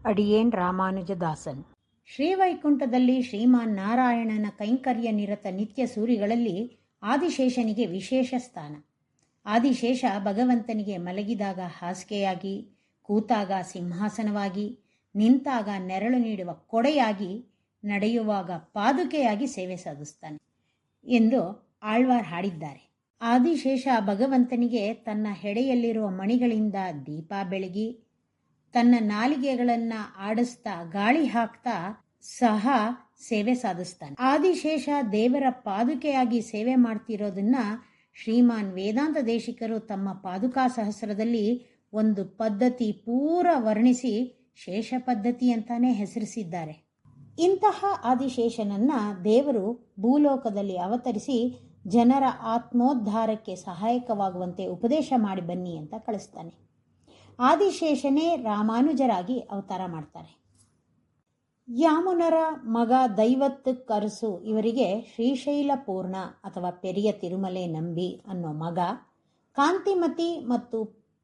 ಅಡಿಯೇನ್ ರಾಮಾನುಜದಾಸನ್. ಶ್ರೀವೈಕುಂಠದಲ್ಲಿ ಶ್ರೀಮಾನ್ ನಾರಾಯಣನ ಕೈಂಕರ್ಯ ನಿರತ ನಿತ್ಯ ಸೂರಿಗಳಲ್ಲಿ ಆದಿಶೇಷನಿಗೆ ವಿಶೇಷ ಸ್ಥಾನ. ಆದಿಶೇಷ ಭಗವಂತನಿಗೆ ಮಲಗಿದಾಗ ಹಾಸಿಗೆಯಾಗಿ, ಕೂತಾಗ ಸಿಂಹಾಸನವಾಗಿ, ನಿಂತಾಗ ನೆರಳು ನೀಡುವ ಕೊಡೆಯಾಗಿ, ನಡೆಯುವಾಗ ಪಾದುಕೆಯಾಗಿ ಸೇವೆ ಸಾಧಿಸ್ತಾನೆ ಎಂದು ಆಳ್ವಾರ್ ಹಾಡಿದ್ದಾರೆ. ಆದಿಶೇಷ ಭಗವಂತನಿಗೆ ತನ್ನ ಹೆಡೆಯಲ್ಲಿರುವ ಮಣಿಗಳಿಂದ ದೀಪ ಬೆಳಗಿ, ತನ್ನ ನಾಲಿಗೆಗಳನ್ನು ಆಡಿಸ್ತಾ ಗಾಳಿ ಹಾಕ್ತಾ ಸಹ ಸೇವೆ ಸಾಧಿಸ್ತಾನೆ. ಆದಿಶೇಷ ದೇವರ ಪಾದುಕೆಯಾಗಿ ಸೇವೆ ಮಾಡ್ತಿರೋದನ್ನ ಶ್ರೀಮಾನ್ ವೇದಾಂತ ದೇಶಿಕರು ತಮ್ಮ ಪಾದುಕಾ ಸಹಸ್ರದಲ್ಲಿ ಒಂದು ಪದ್ಧತಿ ಪೂರ ವರ್ಣಿಸಿ ಶೇಷ ಪದ್ಧತಿ ಅಂತಾನೆ ಹೆಸರಿಸಿದ್ದಾರೆ. ಇಂತಹ ಆದಿಶೇಷನನ್ನ ದೇವರು ಭೂಲೋಕದಲ್ಲಿ ಅವತರಿಸಿ ಜನರ ಆತ್ಮೋದ್ಧಾರಕ್ಕೆ ಸಹಾಯಕವಾಗುವಂತೆ ಉಪದೇಶ ಮಾಡಿ ಬನ್ನಿ ಅಂತ ಕಳಿಸ್ತಾನೆ. ಆದಿಶೇಷನೇ ರಾಮಾನುಜರಾಗಿ ಅವತಾರ ಮಾಡ್ತಾರೆ. ಯಾಮುನರ ಮಗ ದೈವತ್ತಕ್ಕೆ ಅರಸು ಇವರಿಗೆ ಶ್ರೀಶೈಲ ಪೂರ್ಣ ಅಥವಾ ಪೆರಿಯ ತಿರುಮಲೆ ನಂಬಿ ಅನ್ನೋ ಮಗ, ಕಾಂತಿಮತಿ ಮತ್ತು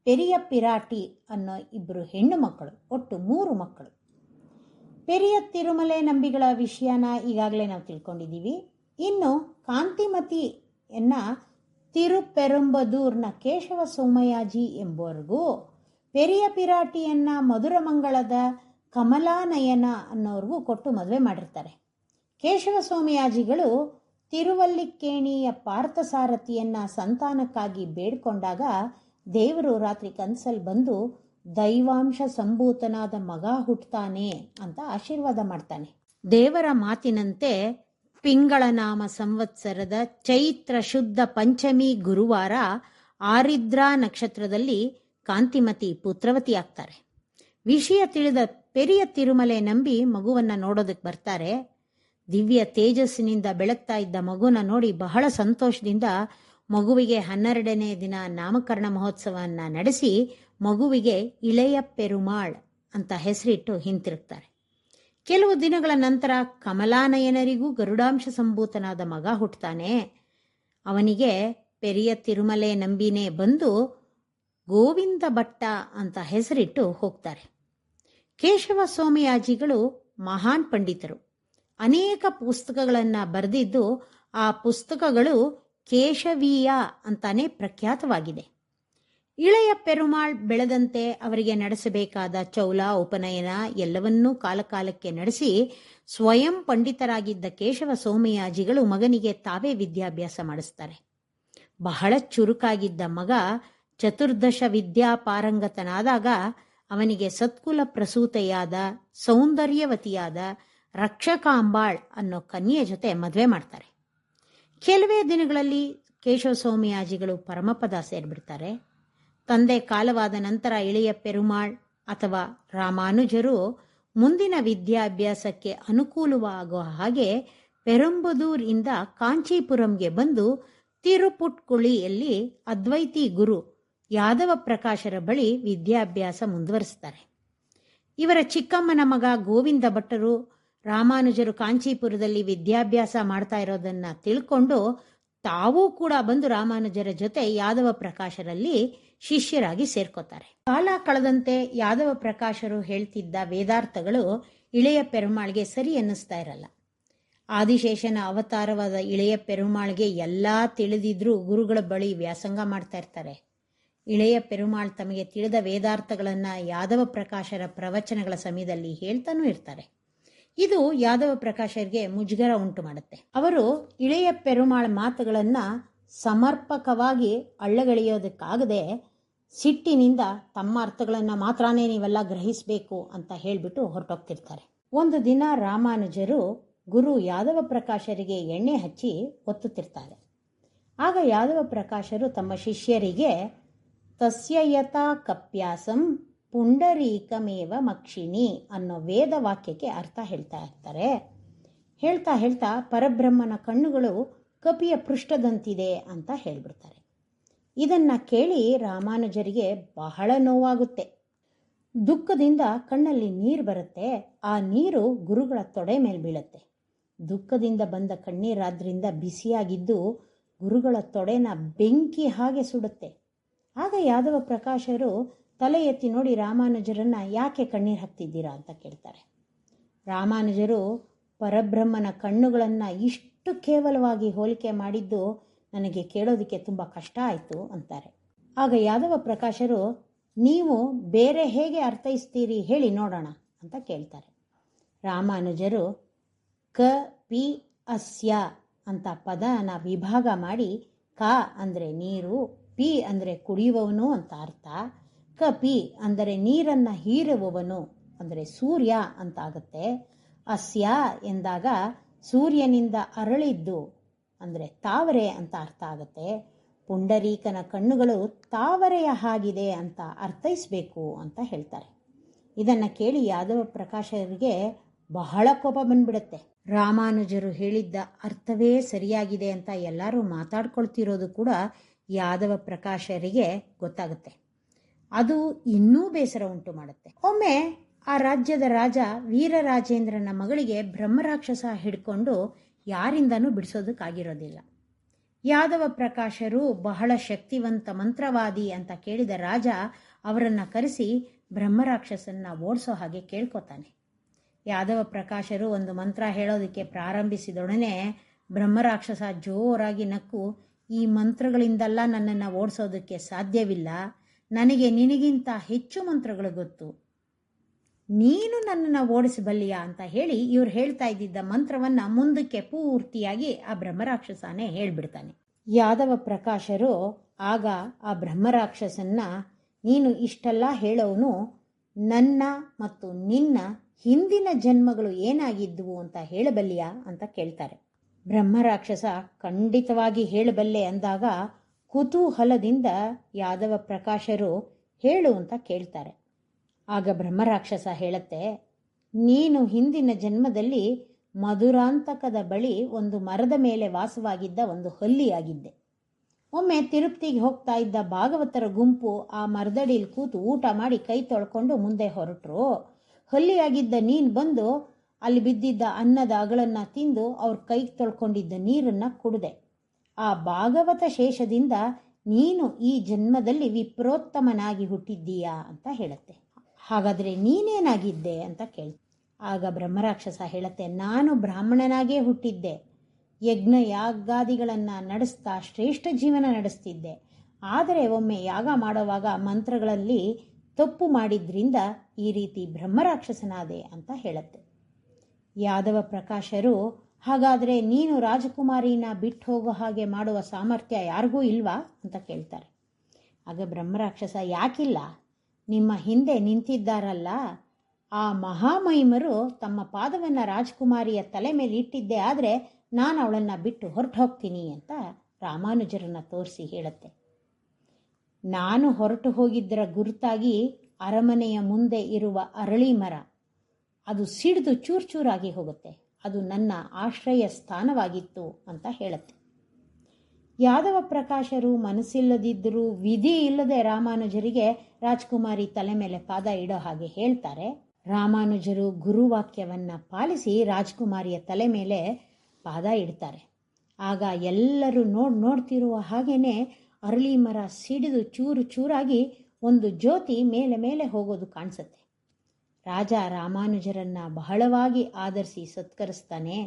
ಪೆರಿಯ ಪಿರಾಟಿ ಅನ್ನೋ ಇಬ್ಬರು ಹೆಣ್ಣು ಮಕ್ಕಳು, ಒಟ್ಟು 3 ಮಕ್ಕಳು. ಪೆರಿಯ ತಿರುಮಲೆ ನಂಬಿಗಳ ವಿಷಯನ ಈಗಾಗಲೇ ನಾವು ತಿಳ್ಕೊಂಡಿದ್ದೀವಿ. ಇನ್ನು ಕಾಂತಿಮತಿಯನ್ನ ತಿರುಪೆರುಂಬದೂರ್ನ ಕೇಶವ ಸೋಮಯಾಜಿ ಎಂಬುವರೆಗೂ, ಪೆರಿಯ ಪಿರಾಟಿಯನ್ನ ಮಧುರಮಂಗಳದ ಕಮಲಾನಯನ ಅನ್ನೋರ್ಗೂ ಕೊಟ್ಟು ಮದುವೆ ಮಾಡಿರ್ತಾರೆ. ಕೇಶವ ಸೋಮಯಾಜಿಗಳು ತಿರುವಲ್ಲಿಕ್ಕೇಣಿಯ ಪಾರ್ಥಸಾರಥಿಯನ್ನ ಸಂತಾನಕ್ಕಾಗಿ ಬೇಡ್ಕೊಂಡಾಗ ದೇವರು ರಾತ್ರಿ ಕನಸಲ್ಲಿ ಬಂದು ದೈವಾಂಶ ಸಂಭೂತನಾದ ಮಗ ಹುಟ್ಟುತ್ತಾನೆ ಅಂತ ಆಶೀರ್ವಾದ ಮಾಡ್ತಾನೆ. ದೇವರ ಮಾತಿನಂತೆ ಪಿಂಗಳ ನಾಮ ಸಂವತ್ಸರದ ಚೈತ್ರ ಶುದ್ಧ ಪಂಚಮಿ ಗುರುವಾರ ಆರಿದ್ರಾ ನಕ್ಷತ್ರದಲ್ಲಿ ಕಾಂತಿಮತಿ ಪುತ್ರವತಿ ಆಗ್ತಾರೆ. ವಿಷಯ ತಿಳಿದ ಪೆರಿಯ ತಿರುಮಲೆ ನಂಬಿ ಮಗುವನ್ನ ನೋಡೋದಕ್ಕೆ ಬರ್ತಾರೆ. ದಿವ್ಯ ತೇಜಸ್ಸಿನಿಂದ ಬೆಳಗ್ತಾ ಇದ್ದ ಮಗುನ ನೋಡಿ ಬಹಳ ಸಂತೋಷದಿಂದ ಮಗುವಿಗೆ 12ನೇ ದಿನ ನಾಮಕರಣ ಮಹೋತ್ಸವನ್ನ ನಡೆಸಿ ಮಗುವಿಗೆ ಇಳೆಯ ಪೆರುಮಾಳ್ ಅಂತ ಹೆಸರಿಟ್ಟು ಹಿಂತಿರುಗ್ತಾರೆ. ಕೆಲವು ದಿನಗಳ ನಂತರ ಕಮಲಾನಯನರಿಗೂ ಗರುಡಾಂಶ ಸಂಭೂತನಾದ ಮಗ ಹುಟ್ಟುತ್ತಾನೆ. ಅವನಿಗೆ ಪೆರಿಯ ತಿರುಮಲೆ ನಂಬಿನೇ ಬಂದು ಗೋವಿಂದ ಭಟ್ಟ ಅಂತ ಹೆಸರಿಟ್ಟು ಹೋಗ್ತಾರೆ. ಕೇಶವ ಸೋಮಯಾಜಿಗಳು ಮಹಾನ್ ಪಂಡಿತರು. ಅನೇಕ ಪುಸ್ತಕಗಳನ್ನು ಬರೆದಿದ್ದು ಆ ಪುಸ್ತಕಗಳು ಕೇಶವೀಯ ಅಂತಾನೆ ಪ್ರಖ್ಯಾತವಾಗಿದೆ. ಇಳೆಯ ಪೆರುಮಾಳ್ ಬೆಳೆದಂತೆ ಅವರಿಗೆ ನಡೆಸಬೇಕಾದ ಚೌಲ ಉಪನಯನ ಎಲ್ಲವನ್ನೂ ಕಾಲಕಾಲಕ್ಕೆ ನಡೆಸಿ ಸ್ವಯಂ ಪಂಡಿತರಾಗಿದ್ದ ಕೇಶವ ಸೋಮಯಾಜಿಗಳು ಮಗನಿಗೆ ತಾವೇ ವಿದ್ಯಾಭ್ಯಾಸ ಮಾಡಿಸ್ತಾರೆ. ಬಹಳ ಚುರುಕಾಗಿದ್ದ ಮಗ ಚತುರ್ದಶ ವಿದ್ಯಾಪಾರಂಗತನಾದಾಗ ಅವನಿಗೆ ಸತ್ಕುಲ ಪ್ರಸೂತೆಯಾದ ಸೌಂದರ್ಯವತಿಯಾದ ರಕ್ಷಕಾಂಬಾಳ್ ಅನ್ನೋ ಕನ್ಯೆ ಜೊತೆ ಮದುವೆ ಮಾಡ್ತಾರೆ. ಕೆಲವೇ ದಿನಗಳಲ್ಲಿ ಕೇಶವ ಸೋಮಯಾಜಿಗಳು ಪರಮಪದ ಸೇರ್ಬಿಡ್ತಾರೆ. ತಂದೆ ಕಾಲವಾದ ನಂತರ ಇಳೆಯ ಪೆರುಮಾಳ್ ಅಥವಾ ರಾಮಾನುಜರು ಮುಂದಿನ ವಿದ್ಯಾಭ್ಯಾಸಕ್ಕೆ ಅನುಕೂಲವಾಗುವ ಹಾಗೆ ಪೆರಂಬದೂರ್ ಇಂದ ಕಾಂಚೀಪುರಂಗೆ ಬಂದು ತಿರುಪುಟ್ಕುಳಿಯಲ್ಲಿ ಅದ್ವೈತಿ ಗುರು ಯಾದವ ಪ್ರಕಾಶರ ಬಳಿ ವಿದ್ಯಾಭ್ಯಾಸ ಮುಂದುವರಿಸ್ತಾರೆ. ಇವರ ಚಿಕ್ಕಮ್ಮನ ಮಗ ಗೋವಿಂದ ಭಟ್ಟರು ರಾಮಾನುಜರು ಕಾಂಚೀಪುರದಲ್ಲಿ ವಿದ್ಯಾಭ್ಯಾಸ ಮಾಡ್ತಾ ಇರೋದನ್ನ ತಿಳ್ಕೊಂಡು ತಾವೂ ಕೂಡ ಬಂದು ರಾಮಾನುಜರ ಜೊತೆ ಯಾದವ ಪ್ರಕಾಶರಲ್ಲಿ ಶಿಷ್ಯರಾಗಿ ಸೇರ್ಕೋತಾರೆ. ಕಾಲ ಕಳೆದಂತೆ ಯಾದವ ಪ್ರಕಾಶರು ಹೇಳ್ತಿದ್ದ ವೇದಾರ್ಥಗಳು ಇಳೆಯ ಪೆರುಮಾಳ್ಗೆ ಸರಿ ಅನ್ನಿಸ್ತಾ ಇರಲ್ಲ. ಆದಿಶೇಷನ ಅವತಾರವಾದ ಇಳೆಯ ಪೆರುಮಾಳ್ಗೆ ಎಲ್ಲಾ ತಿಳಿದಿದ್ರೂ ಗುರುಗಳ ಬಳಿ ವ್ಯಾಸಂಗ ಮಾಡ್ತಾ ಇರ್ತಾರೆ. ಇಳೆಯ ಪೆರುಮಾಳ್ ತಮಗೆ ತಿಳಿದ ವೇದಾರ್ಥಗಳನ್ನ ಯಾದವ ಪ್ರಕಾಶರ ಪ್ರವಚನಗಳ ಸಮಯದಲ್ಲಿ ಹೇಳ್ತಾನೂ ಇರ್ತಾರೆ. ಇದು ಯಾದವ ಪ್ರಕಾಶರಿಗೆ ಮುಜುಗರ ಉಂಟು ಮಾಡುತ್ತೆ. ಅವರು ಇಳೆಯ ಪೆರುಮಾಳ್ ಮಾತುಗಳನ್ನ ಸಮರ್ಪಕವಾಗಿ ಅಳ್ಳಗಳೆಯೋದಕ್ಕಾಗದೆ ಸಿಟ್ಟಿನಿಂದ ತಮ್ಮ ಅರ್ಥಗಳನ್ನ ಮಾತ್ರನೇ ನೀವೆಲ್ಲ ಗ್ರಹಿಸಬೇಕು ಅಂತ ಹೇಳ್ಬಿಟ್ಟು ಹೊರಟೋಗ್ತಿರ್ತಾರೆ. ಒಂದು ದಿನ ರಾಮಾನುಜರು ಗುರು ಯಾದವ ಪ್ರಕಾಶರಿಗೆ ಎಣ್ಣೆ ಹಚ್ಚಿ ಒತ್ತುತ್ತಿರ್ತಾರೆ. ಆಗ ಯಾದವ ಪ್ರಕಾಶರು ತಮ್ಮ ಶಿಷ್ಯರಿಗೆ ತಸ್ಯ ಯಥಾ ಕಪ್ಯಾಸಂ ಪುಂಡರೀಕಮೇವ ಮಕ್ಷಿಣಿ ಅನ್ನೋ ವೇದ ವಾಕ್ಯಕ್ಕೆ ಅರ್ಥ ಹೇಳ್ತಾ ಇರ್ತಾರೆ. ಹೇಳ್ತಾ ಹೇಳ್ತಾ ಪರಬ್ರಹ್ಮನ ಕಣ್ಣುಗಳು ಕಪಿಯ ಪೃಷ್ಠದಂತಿದೆ ಅಂತ ಹೇಳ್ಬಿಡ್ತಾರೆ. ಇದನ್ನ ಕೇಳಿ ರಾಮಾನುಜರಿಗೆ ಬಹಳ ನೋವಾಗುತ್ತೆ. ದುಃಖದಿಂದ ಕಣ್ಣಲ್ಲಿ ನೀರು ಬರುತ್ತೆ. ಆ ನೀರು ಗುರುಗಳ ತೊಡೆ ಮೇಲೆ ಬೀಳುತ್ತೆ. ದುಃಖದಿಂದ ಬಂದ ಕಣ್ಣೀರಾದ್ರಿಂದ ಬಿಸಿಯಾಗಿದ್ದು ಗುರುಗಳ ತೊಡೆನ ಬೆಂಕಿ ಹಾಗೆ ಸುಡುತ್ತೆ. ಆಗ ಯಾದವ ಪ್ರಕಾಶರು ತಲೆ ಎತ್ತಿ ನೋಡಿ ರಾಮಾನುಜರನ್ನು ಯಾಕೆ ಕಣ್ಣೀರು ಹಾಕ್ತಿದ್ದೀರಾ ಅಂತ ಕೇಳ್ತಾರೆ. ರಾಮಾನುಜರು ಪರಬ್ರಹ್ಮನ ಕಣ್ಣುಗಳನ್ನು ಇಷ್ಟು ಕೇವಲವಾಗಿ ಹೋಲಿಕೆ ಮಾಡಿದ್ದು ನನಗೆ ಕೇಳೋದಕ್ಕೆ ತುಂಬ ಕಷ್ಟ ಆಯಿತು ಅಂತಾರೆ. ಆಗ ಯಾದವ ಪ್ರಕಾಶರು, ನೀವು ಬೇರೆ ಹೇಗೆ ಅರ್ಥೈಸ್ತೀರಿ ಹೇಳಿ ನೋಡೋಣ ಅಂತ ಕೇಳ್ತಾರೆ. ರಾಮಾನುಜರು ಕ ಪಿ ಅಸ್ಯ ಅಂತ ಪದನ ವಿಭಾಗ ಮಾಡಿ ಕ ಅಂದರೆ ನೀರು, ಪಿ ಅಂದರೆ ಕುಡಿಯುವವನು ಅಂತ ಅರ್ಥ, ಕಪಿ ಅಂದರೆ ನೀರನ್ನು ಹೀರುವವನು ಅಂದರೆ ಸೂರ್ಯ ಅಂತ ಆಗುತ್ತೆ. ಅಸ್ಯ ಎಂದಾಗ ಸೂರ್ಯನಿಂದ ಅರಳಿದ್ದು ಅಂದರೆ ತಾವರೆ ಅಂತ ಅರ್ಥ ಆಗುತ್ತೆ. ಪುಂಡರೀಕನ ಕಣ್ಣುಗಳು ತಾವರೆಯ ಹಾಗಿದೆ ಅಂತ ಅರ್ಥೈಸಬೇಕು ಅಂತ ಹೇಳ್ತಾರೆ. ಇದನ್ನು ಕೇಳಿ ಯಾದವ ಪ್ರಕಾಶರಿಗೆ ಬಹಳ ಕೋಪ ಬಂದ್ಬಿಡುತ್ತೆ. ರಾಮಾನುಜರು ಹೇಳಿದ್ದ ಅರ್ಥವೇ ಸರಿಯಾಗಿದೆ ಅಂತ ಎಲ್ಲರೂ ಮಾತಾಡ್ಕೊಳ್ತಿರೋದು ಕೂಡ ಯಾದವ ಪ್ರಕಾಶರಿಗೆ ಗೊತ್ತಾಗುತ್ತೆ. ಅದು ಇನ್ನೂ ಬೇಸರ ಉಂಟು ಮಾಡುತ್ತೆ. ಒಮ್ಮೆ ಆ ರಾಜ್ಯದ ರಾಜ ವೀರರಾಜೇಂದ್ರನ ಮಗಳಿಗೆ ಬ್ರಹ್ಮರಾಕ್ಷಸ ಹಿಡ್ಕೊಂಡು ಯಾರಿಂದನೂ ಬಿಡಿಸೋದಕ್ಕಾಗಿರೋದಿಲ್ಲ. ಯಾದವ ಪ್ರಕಾಶರು ಬಹಳ ಶಕ್ತಿವಂತ ಮಂತ್ರವಾದಿ ಅಂತ ಕೇಳಿದ ರಾಜ ಅವರನ್ನು ಕರೆಸಿ ಬ್ರಹ್ಮರಾಕ್ಷಸನ್ನ ಓಡಿಸೋ ಹಾಗೆ ಕೇಳ್ಕೊತಾನೆ. ಯಾದವ ಪ್ರಕಾಶರು ಒಂದು ಮಂತ್ರ ಹೇಳೋದಕ್ಕೆ ಪ್ರಾರಂಭಿಸಿದೊಡನೆ ಬ್ರಹ್ಮರಾಕ್ಷಸ ಜೋರಾಗಿ ನಕ್ಕು, ಈ ಮಂತ್ರಗಳಿಂದಲ್ಲ ನನ್ನನ್ನು ಓಡಿಸೋದಕ್ಕೆ ಸಾಧ್ಯವಿಲ್ಲ, ನನಗೆ ನಿನಗಿಂತ ಹೆಚ್ಚು ಮಂತ್ರಗಳು ಗೊತ್ತು, ನೀನು ನನ್ನನ್ನು ಓಡಿಸಬಲ್ಲಿಯಾ ಅಂತ ಹೇಳಿ ಇವ್ರು ಹೇಳ್ತಾ ಇದ್ದಿದ್ದ ಮಂತ್ರವನ್ನು ಮುಂದಕ್ಕೆ ಪೂರ್ತಿಯಾಗಿ ಆ ಬ್ರಹ್ಮರಾಕ್ಷಸನೇ ಹೇಳ್ಬಿಡ್ತಾನೆ. ಯಾದವ ಪ್ರಕಾಶರು ಆಗ ಆ ಬ್ರಹ್ಮರಾಕ್ಷಸನ್ನ, ನೀನು ಇಷ್ಟೆಲ್ಲ ಹೇಳೋನು ನನ್ನ ಮತ್ತು ನಿನ್ನ ಹಿಂದಿನ ಜನ್ಮಗಳು ಏನಾಗಿದ್ದುವು ಅಂತ ಹೇಳಬಲ್ಲಿಯಾ ಅಂತ ಕೇಳ್ತಾರೆ. ಬ್ರಹ್ಮರಾಕ್ಷಸ ಖಂಡಿತವಾಗಿ ಹೇಳಬಲ್ಲೆ ಅಂದಾಗ ಕುತೂಹಲದಿಂದ ಯಾದವ ಪ್ರಕಾಶರು ಹೇಳು ಅಂತ ಕೇಳ್ತಾರೆ. ಆಗ ಬ್ರಹ್ಮರಾಕ್ಷಸ ಹೇಳುತ್ತೆ, ನೀನು ಹಿಂದಿನ ಜನ್ಮದಲ್ಲಿ ಮಧುರಾಂತಕದ ಬಳಿ ಒಂದು ಮರದ ಮೇಲೆ ವಾಸವಾಗಿದ್ದ ಒಂದು ಹಲ್ಲಿಯಾಗಿದ್ದೆ. ಒಮ್ಮೆ ತಿರುಪತಿಗೆ ಹೋಗ್ತಾ ಇದ್ದ ಭಾಗವತರ ಗುಂಪು ಆ ಮರದಡಿಯಲ್ಲಿ ಕೂತು ಊಟ ಮಾಡಿ ಕೈ ತೊಳ್ಕೊಂಡು ಮುಂದೆ ಹೊರಟರು. ಹಲ್ಲಿಯಾಗಿದ್ದ ನೀನು ಬಂದು ಅಲ್ಲಿ ಬಿದ್ದಿದ್ದ ಅನ್ನದ ಅಗಳನ್ನು ತಿಂದು ಅವ್ರ ಕೈಗೆ ತೊಳ್ಕೊಂಡಿದ್ದ ನೀರನ್ನು ಕುಡಿದೆ. ಆ ಭಾಗವತ ಶೇಷದಿಂದ ನೀನು ಈ ಜನ್ಮದಲ್ಲಿ ವಿಪ್ರೋತ್ತಮನಾಗಿ ಹುಟ್ಟಿದ್ದೀಯಾ ಅಂತ ಹೇಳುತ್ತೆ. ಹಾಗಾದರೆ ನೀನೇನಾಗಿದ್ದೆ ಅಂತ ಕೇಳ್ತೆ. ಆಗ ಬ್ರಹ್ಮರಾಕ್ಷಸ ಹೇಳುತ್ತೆ, ನಾನು ಬ್ರಾಹ್ಮಣನಾಗೇ ಹುಟ್ಟಿದ್ದೆ, ಯಜ್ಞ ಯಾಗಾದಿಗಳನ್ನು ನಡೆಸ್ತಾ ಶ್ರೇಷ್ಠ ಜೀವನ ನಡೆಸ್ತಿದ್ದೆ. ಆದರೆ ಒಮ್ಮೆ ಯಾಗ ಮಾಡುವಾಗ ಮಂತ್ರಗಳಲ್ಲಿ ತಪ್ಪು ಮಾಡಿದ್ರಿಂದ ಈ ರೀತಿ ಬ್ರಹ್ಮರಾಕ್ಷಸನಾದೆ ಅಂತ ಹೇಳುತ್ತೆ. ಯಾದವ ಪ್ರಕಾಶರು, ಹಾಗಾದರೆ ನೀನು ರಾಜಕುಮಾರಿನ ಬಿಟ್ಟು ಹೋಗೋ ಹಾಗೆ ಮಾಡುವ ಸಾಮರ್ಥ್ಯ ಯಾರಿಗೂ ಇಲ್ವಾ ಅಂತ ಕೇಳ್ತಾರೆ. ಆಗ ಬ್ರಹ್ಮರಾಕ್ಷಸ, ಯಾಕಿಲ್ಲ, ನಿಮ್ಮ ಹಿಂದೆ ನಿಂತಿದ್ದಾರಲ್ಲ ಆ ಮಹಾಮಹಿಮರು ತಮ್ಮ ಪಾದವನ್ನು ರಾಜಕುಮಾರಿಯ ತಲೆ ಮೇಲೆ ಇಟ್ಟಿದ್ದೆ, ಆದರೆ ನಾನು ಅವಳನ್ನು ಬಿಟ್ಟು ಹೊರಟು ಹೋಗ್ತೀನಿ ಅಂತ ರಾಮಾನುಜರನ್ನು ತೋರಿಸಿ ಹೇಳುತ್ತೆ. ನಾನು ಹೊರಟು ಹೋಗಿದ್ದರ ಗುರುತಾಗಿ ಅರಮನೆಯ ಮುಂದೆ ಇರುವ ಅರಳಿ ಮರ ಅದು ಸಿಡಿದು ಚೂರು ಚೂರಾಗಿ ಹೋಗುತ್ತೆ, ಅದು ನನ್ನ ಆಶ್ರಯ ಸ್ಥಾನವಾಗಿತ್ತು ಅಂತ ಹೇಳುತ್ತೆ. ಯಾದವ ಪ್ರಕಾಶರು ಮನಸ್ಸಿಲ್ಲದಿದ್ದರೂ ವಿಧಿ ಇಲ್ಲದೆ ರಾಮಾನುಜರಿಗೆ ರಾಜಕುಮಾರಿ ತಲೆ ಮೇಲೆ ಪಾದ ಇಡೋ ಹಾಗೆ ಹೇಳ್ತಾರೆ. ರಾಮಾನುಜರು ಗುರುವಾಕ್ಯವನ್ನು ಪಾಲಿಸಿ ರಾಜಕುಮಾರಿಯ ತಲೆ ಮೇಲೆ ಪಾದ ಇಡ್ತಾರೆ. ಆಗ ಎಲ್ಲರೂ ನೋಡ್ತಿರುವ ಹಾಗೇನೆ ಅರಳಿ ಮರ ಸಿಡಿದು ಚೂರು ಚೂರಾಗಿ ಒಂದು ಜ್ಯೋತಿ ಮೇಲೆ ಮೇಲೆ ಹೋಗೋದು ಕಾಣಿಸುತ್ತೆ. ರಾಜ ರಾಮಾನುಜರನ್ನ ಬಹಳವಾಗಿ ಆದರಿಸಿ ಸತ್ಕರಿಸ್ತಾನೆ,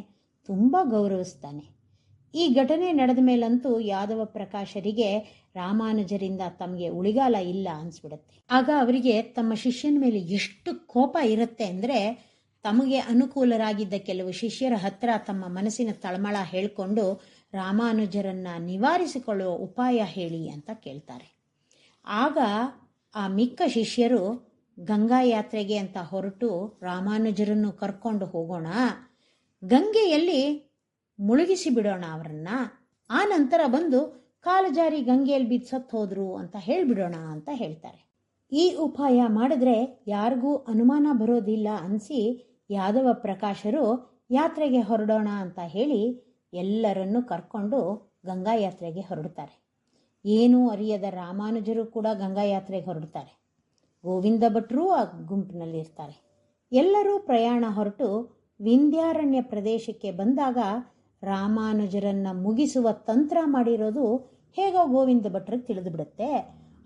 ತುಂಬ ಗೌರವಿಸ್ತಾನೆ. ಈ ಘಟನೆ ನಡೆದ ಮೇಲಂತೂ ಯಾದವ ಪ್ರಕಾಶರಿಗೆ ರಾಮಾನುಜರಿಂದ ತಮಗೆ ಉಳಿಗಾಲ ಇಲ್ಲ ಅನಿಸ್ಬಿಡುತ್ತೆ. ಆಗ ಅವರಿಗೆ ತಮ್ಮ ಶಿಷ್ಯನ ಮೇಲೆ ಎಷ್ಟು ಕೋಪ ಇರುತ್ತೆ ಅಂದರೆ, ತಮಗೆ ಅನುಕೂಲರಾಗಿದ್ದ ಕೆಲವು ಶಿಷ್ಯರ ಹತ್ರ ತಮ್ಮ ಮನಸ್ಸಿನ ತಳಮಳ ಹೇಳಿಕೊಂಡು ರಾಮಾನುಜರನ್ನ ನಿವಾರಿಸಿಕೊಳ್ಳುವ ಉಪಾಯ ಹೇಳಿ ಅಂತ ಕೇಳ್ತಾರೆ. ಆಗ ಆ ಮಿಕ್ಕ ಶಿಷ್ಯರು ಗಂಗಾ ಯಾತ್ರೆಗೆ ಅಂತ ಹೊರಟು ರಾಮಾನುಜರನ್ನು ಕರ್ಕೊಂಡು ಹೋಗೋಣ, ಗಂಗೆಯಲ್ಲಿ ಮುಳುಗಿಸಿ ಬಿಡೋಣ ಅವರನ್ನ, ಆ ನಂತರ ಬಂದು ಕಾಲಜಾರಿ ಗಂಗೆಯಲ್ಲಿ ಬಿದ್ದು ಸತ್ತು ಹೋದ್ರು ಅಂತ ಹೇಳಿಬಿಡೋಣ ಅಂತ ಹೇಳ್ತಾರೆ. ಈ ಉಪಾಯ ಮಾಡಿದ್ರೆ ಯಾರಿಗೂ ಅನುಮಾನ ಬರೋದಿಲ್ಲ ಅನಿಸಿ ಯಾದವ ಪ್ರಕಾಶರು ಯಾತ್ರೆಗೆ ಹೊರಡೋಣ ಅಂತ ಹೇಳಿ ಎಲ್ಲರನ್ನೂ ಕರ್ಕೊಂಡು ಗಂಗಾ ಯಾತ್ರೆಗೆ ಹೊರಡ್ತಾರೆ. ಏನೂ ಅರಿಯದ ರಾಮಾನುಜರು ಕೂಡ ಗಂಗಾ ಯಾತ್ರೆಗೆ ಹೊರಡ್ತಾರೆ. ಗೋವಿಂದ ಭಟ್ರು ಆ ಗುಂಪಿನಲ್ಲಿ ಇರ್ತಾರೆ. ಎಲ್ಲರೂ ಪ್ರಯಾಣ ಹೊರಟು ವಿಂಧ್ಯಾರಣ್ಯ ಪ್ರದೇಶಕ್ಕೆ ಬಂದಾಗ ರಾಮಾನುಜರನ್ನ ಮುಗಿಸುವ ತಂತ್ರ ಮಾಡಿರೋದು ಹೇಗೋ ಗೋವಿಂದ ಭಟ್ರಿಗೆ ತಿಳಿದು ಬಿಡುತ್ತೆ.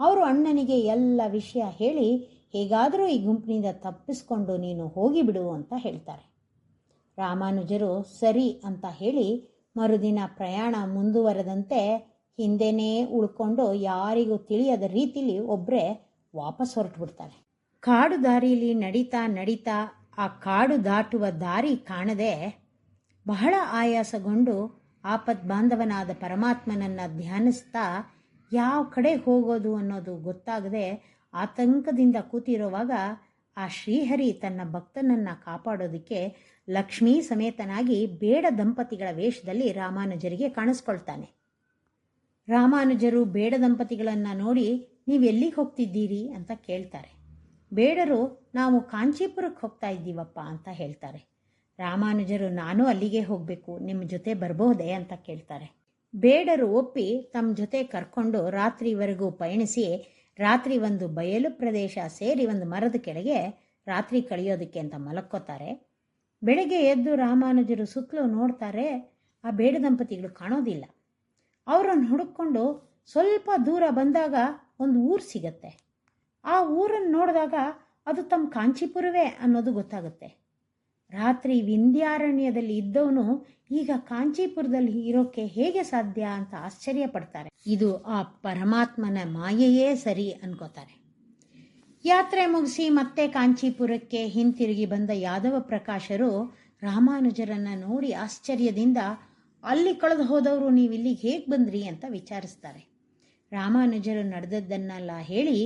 ಅವರು ಅಣ್ಣನಿಗೆ ಎಲ್ಲ ವಿಷಯ ಹೇಳಿ ಹೇಗಾದರೂ ಈ ಗುಂಪಿನಿಂದ ತಪ್ಪಿಸ್ಕೊಂಡು ನೀನು ಹೋಗಿಬಿಡು ಅಂತ ಹೇಳ್ತಾರೆ. ರಾಮಾನುಜರು ಸರಿ ಅಂತ ಹೇಳಿ ಮರುದಿನ ಪ್ರಯಾಣ ಮುಂದುವರೆದಂತೆ ಹಿಂದೆನೇ ಉಳ್ಕೊಂಡು ಯಾರಿಗೂ ತಿಳಿಯದ ರೀತಿಲಿ ಒಬ್ಬರೇ ವಾಪಸ್ ಹೊರಟುಬಿಡ್ತಾರೆ. ಕಾಡು ದಾರಿಯಲ್ಲಿ ನಡೀತಾ ನಡೀತಾ ಆ ಕಾಡು ದಾಟುವ ದಾರಿ ಕಾಣದೆ ಬಹಳ ಆಯಾಸಗೊಂಡು ಆಪದ್ಬಾಂಧವನಾದ ಪರಮಾತ್ಮನನ್ನು ಧ್ಯಾನಿಸ್ತಾ ಯಾವ ಕಡೆ ಹೋಗೋದು ಅನ್ನೋದು ಗೊತ್ತಾಗದೆ ಆತಂಕದಿಂದ ಕೂತಿರುವಾಗ ಆ ಶ್ರೀಹರಿ ತನ್ನ ಭಕ್ತನನ್ನು ಕಾಪಾಡೋದಕ್ಕೆ ಲಕ್ಷ್ಮೀ ಸಮೇತನಾಗಿ ಬೇಡ ದಂಪತಿಗಳ ವೇಷದಲ್ಲಿ ರಾಮಾನುಜರಿಗೆ ಕಾಣಿಸ್ಕೊಳ್ತಾನೆ. ರಾಮಾನುಜರು ಬೇಡ ದಂಪತಿಗಳನ್ನು ನೋಡಿ ನೀವೆಲ್ಲಿಗೆ ಹೋಗ್ತಿದ್ದೀರಿ ಅಂತ ಕೇಳ್ತಾರೆ. ಬೇಡರು ನಾವು ಕಾಂಚೀಪುರಕ್ಕೆ ಹೋಗ್ತಾ ಇದ್ದೀವಪ್ಪ ಅಂತ ಹೇಳ್ತಾರೆ. ರಾಮಾನುಜರು ನಾನು ಅಲ್ಲಿಗೆ ಹೋಗಬೇಕು, ನಿಮ್ಮ ಜೊತೆ ಬರಬಹುದೇ ಅಂತ ಕೇಳ್ತಾರೆ. ಬೇಡರು ಒಪ್ಪಿ ತಮ್ಮ ಜೊತೆ ಕರ್ಕೊಂಡು ರಾತ್ರಿವರೆಗೂ ಪಯಣಿಸಿ ರಾತ್ರಿ ಒಂದು ಬಯಲು ಪ್ರದೇಶ ಸೇರಿ ಒಂದು ಮರದ ಕೆಳಗೆ ರಾತ್ರಿ ಕಳೆಯೋದಕ್ಕೆ ಅಂತ ಮಲಕ್ಕೋತಾರೆ. ಬೆಳಗ್ಗೆ ಎದ್ದು ರಾಮಾನುಜರು ಸುತ್ತಲೂ ನೋಡ್ತಾರೆ. ಆ ಬೇಡ ದಂಪತಿಗಳು ಕಾಣೋದಿಲ್ಲ. ಅವರನ್ನು ಹುಡುಕೊಂಡು ಸ್ವಲ್ಪ ದೂರ ಬಂದಾಗ ಒಂದು ಊರು ಸಿಗತ್ತೆ. ಆ ಊರನ್ನು ನೋಡಿದಾಗ ಅದು ತಮ್ಮ ಕಾಂಚೀಪುರವೇ ಅನ್ನೋದು ಗೊತ್ತಾಗುತ್ತೆ. ರಾತ್ರಿ ವಿಂಧ್ಯಾರಣ್ಯದಲ್ಲಿ ಇದ್ದವನು ಈಗ ಕಾಂಚೀಪುರದಲ್ಲಿ ಇರೋಕ್ಕೆ ಹೇಗೆ ಸಾಧ್ಯ ಅಂತ ಆಶ್ಚರ್ಯ ಪಡ್ತಾರೆ. ಇದು ಆ ಪರಮಾತ್ಮನ ಮಾಯೆಯೇ ಸರಿ ಅನ್ಕೋತಾರೆ. ಯಾತ್ರೆ ಮುಗಿಸಿ ಮತ್ತೆ ಕಾಂಚೀಪುರಕ್ಕೆ ಹಿಂತಿರುಗಿ ಬಂದ ಯಾದವ ಪ್ರಕಾಶರು ರಾಮಾನುಜರನ್ನು ನೋಡಿ ಆಶ್ಚರ್ಯದಿಂದ ಅಲ್ಲಿ ಕಳೆದು ಹೋದವರು ನೀವು ಇಲ್ಲಿಗೆ ಹೇಗೆ ಬಂದ್ರಿ ಅಂತ ವಿಚಾರಿಸ್ತಾರೆ. ರಾಮಾನುಜರು ನಡೆದದ್ದನ್ನೆಲ್ಲ ಹೇಳಿ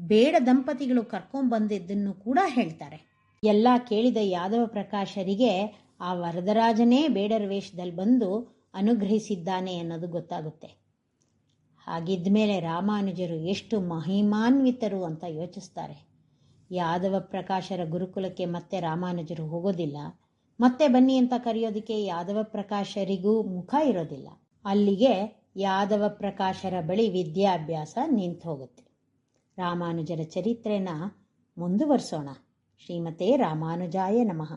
ಬೇಡ ದಂಪತಿಗಳು ಕರ್ಕೊಂಡ್ಬಂದಿದ್ದನ್ನು ಕೂಡ ಹೇಳ್ತಾರೆ. ಎಲ್ಲ ಕೇಳಿದ ಯಾದವ ಪ್ರಕಾಶರಿಗೆ ಆ ವರದರಾಜನೇ ಬೇಡರ ವೇಷದಲ್ಲಿ ಬಂದು ಅನುಗ್ರಹಿಸಿದ್ದಾನೆ ಅನ್ನೋದು ಗೊತ್ತಾಗುತ್ತೆ. ಹಾಗಿದ್ಮೇಲೆ ರಾಮಾನುಜರು ಎಷ್ಟು ಮಹಿಮಾನ್ವಿತರು ಅಂತ ಯೋಚಿಸ್ತಾರೆ. ಯಾದವ ಪ್ರಕಾಶರ ಗುರುಕುಲಕ್ಕೆ ಮತ್ತೆ ರಾಮಾನುಜರು ಹೋಗೋದಿಲ್ಲ. ಮತ್ತೆ ಬನ್ನಿ ಅಂತ ಕರೆಯೋದಕ್ಕೆ ಯಾದವ ಪ್ರಕಾಶರಿಗೂ ಮುಖ ಇರೋದಿಲ್ಲ. ಅಲ್ಲಿಗೆ ಯಾದವ ಪ್ರಕಾಶರ ಬಳಿ ವಿದ್ಯಾಭ್ಯಾಸ ನಿಂತು ಹೋಗುತ್ತೆ. ರಾಮಾನುಜರ ಚರಿತ್ರೆನ ಮುಂದುವರಿಸೋಣ. ಶ್ರೀಮತೆ ರಾಮಾನುಜಾಯ ನಮಃ.